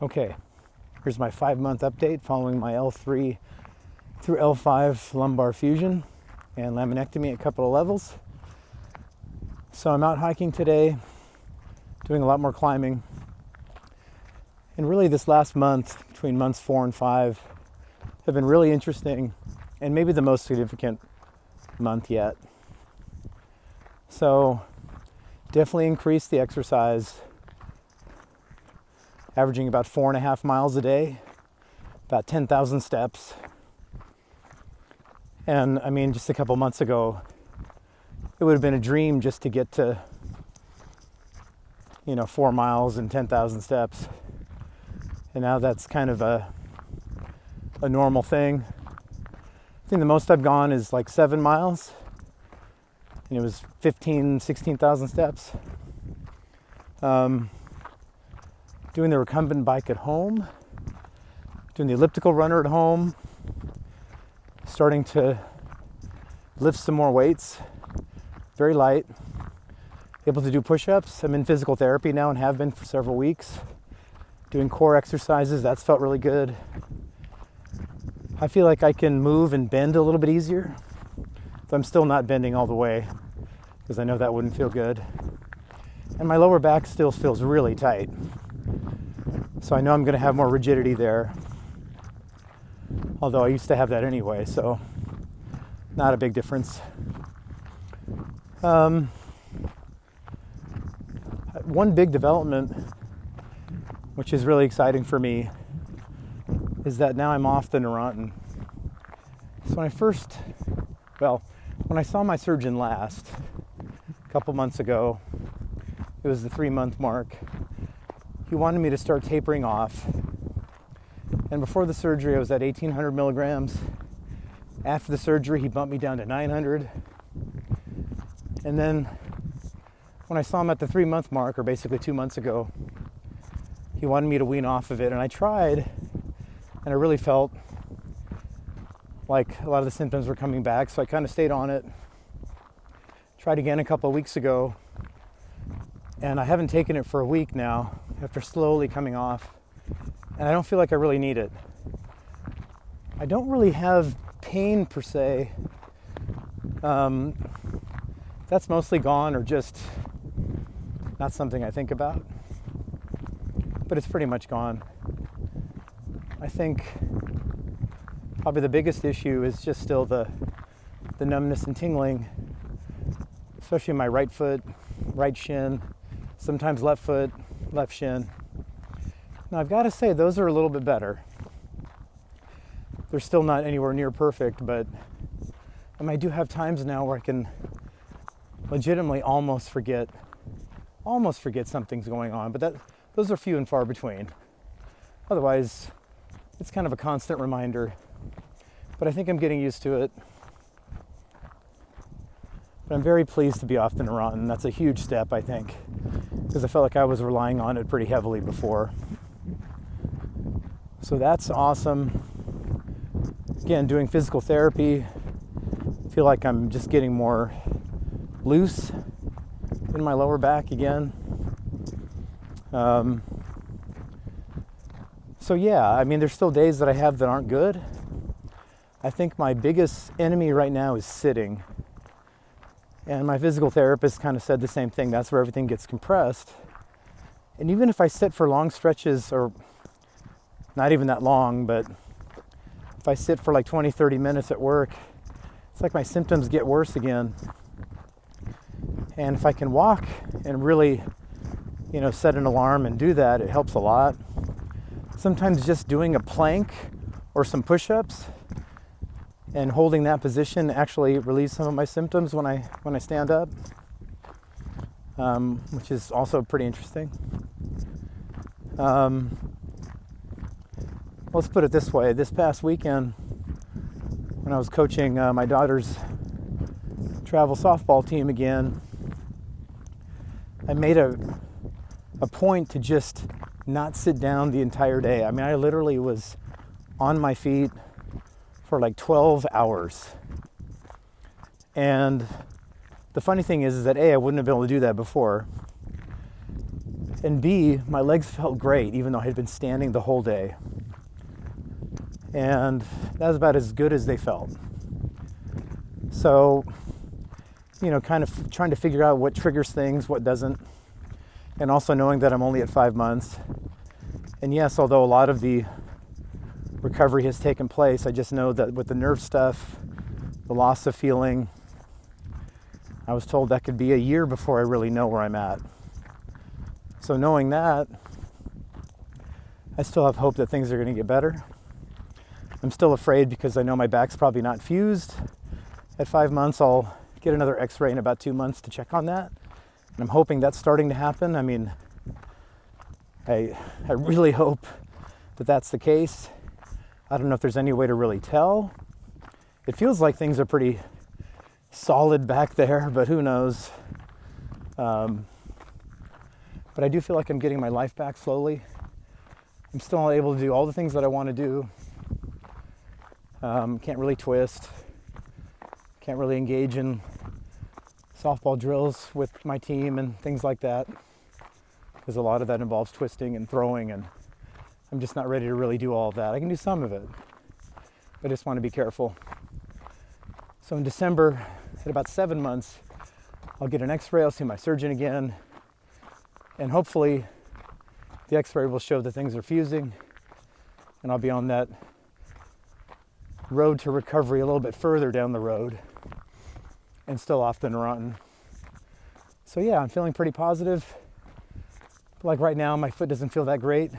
Okay, here's my 5-month update following my L3 through L5 lumbar fusion and laminectomy at a couple of levels. So I'm out hiking today, doing a lot more climbing. And really this last month, between months 4 and 5, have been really interesting and maybe the most significant month yet. So definitely increased the exercise, averaging about 4.5 miles a day, about 10,000 steps. And I mean, just a couple months ago, it would have been a dream just to get to, 4 miles and 10,000 steps. And now that's kind of a normal thing. I think the most I've gone is like 7 miles. And it was 16,000 steps. Doing the recumbent bike at home, doing the elliptical runner at home, starting to lift some more weights, very light, able to do push-ups. I'm in physical therapy now and have been for several weeks, doing core exercises. That's felt really good. I feel like I can move and bend a little bit easier. So I'm still not bending all the way because I know that wouldn't feel good. And my lower back still feels really tight. So I know I'm going to have more rigidity there. Although I used to have that anyway, so not a big difference. One big development, which is really exciting for me, is that now I'm off the Neurontin. So when I saw my surgeon last, a couple months ago, it was the 3-month mark. He wanted me to start tapering off. And before the surgery, I was at 1,800 milligrams. After the surgery, he bumped me down to 900. And then when I saw him at the 3-month mark, or basically 2 months ago, he wanted me to wean off of it. And I tried, and I really felt like a lot of the symptoms were coming back. So I kind of stayed on it. Tried again a couple of weeks ago. And I haven't taken it for a week now, after slowly coming off. And I don't feel like I really need it. I don't really have pain per se. That's mostly gone or just not something I think about. But it's pretty much gone. I think probably the biggest issue is just still the numbness and tingling, especially in my right foot, right shin, sometimes left foot, left shin. Now I've got to say those are a little bit better. They're still not anywhere near perfect, but I do have times now where I can legitimately almost forget something's going on, but those are few and far between. Otherwise, it's kind of a constant reminder, but I think I'm getting used to it. But I'm very pleased to be off the Neurontin. That's a huge step, I think, because I felt like I was relying on it pretty heavily before. So that's awesome. Again, doing physical therapy, I feel like I'm just getting more loose in my lower back again. So yeah, there's still days that I have that aren't good. I think my biggest enemy right now is sitting. And my physical therapist kind of said the same thing. That's where everything gets compressed. And even if I sit for long stretches, or not even that long, but if I sit for like 20, 30 minutes at work, it's like my symptoms get worse again. And if I can walk and really, set an alarm and do that, it helps a lot. Sometimes just doing a plank or some push-ups and holding that position actually relieves some of my symptoms when I stand up, which is also pretty interesting. Let's put it this way. This past weekend, when I was coaching my daughter's travel softball team again, I made a point to just not sit down the entire day. I literally was on my feet for like 12 hours. And the funny thing is that I wouldn't have been able to do that before. And B, my legs felt great, even though I had been standing the whole day. And that was about as good as they felt. So, kind of trying to figure out what triggers things, what doesn't. And also knowing that I'm only at 5 months. And yes, although a lot of the recovery has taken place, I just know that with the nerve stuff, the loss of feeling, I was told that could be a year before I really know where I'm at. So knowing that, I still have hope that things are going to get better. I'm still afraid because I know my back's probably not fused. At 5 months, I'll get another x-ray in about 2 months to check on that. And I'm hoping that's starting to happen. I mean, I really hope that that's the case. I don't know if there's any way to really tell. It feels like things are pretty solid back there, but who knows? But I do feel like I'm getting my life back slowly. I'm still not able to do all the things that I want to do. Can't really twist. Can't really engage in softball drills with my team and things like that, because a lot of that involves twisting and throwing, and I'm just not ready to really do all of that. I can do some of it, but I just want to be careful. So in December, at about 7 months, I'll get an x-ray, I'll see my surgeon again, and hopefully the x-ray will show that things are fusing, and I'll be on that road to recovery a little bit further down the road and still off the Neurontin. So yeah, I'm feeling pretty positive. Like right now, my foot doesn't feel that great.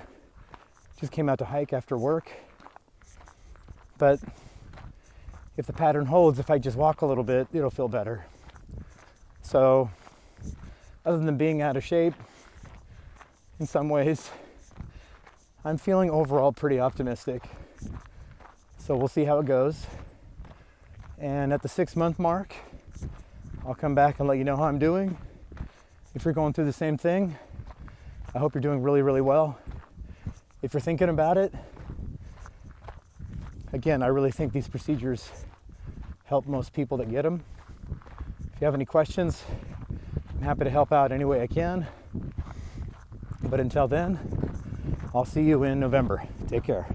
Just came out to hike after work. But if the pattern holds, if I just walk a little bit, it'll feel better. So other than being out of shape in some ways, I'm feeling overall pretty optimistic. So we'll see how it goes. And at the 6 month mark, I'll come back and let you know how I'm doing. If you're going through the same thing, I hope you're doing really, really well. If you're thinking about it, again, I really think these procedures help most people that get them. If you have any questions, I'm happy to help out any way I can. But until then, I'll see you in November. Take care.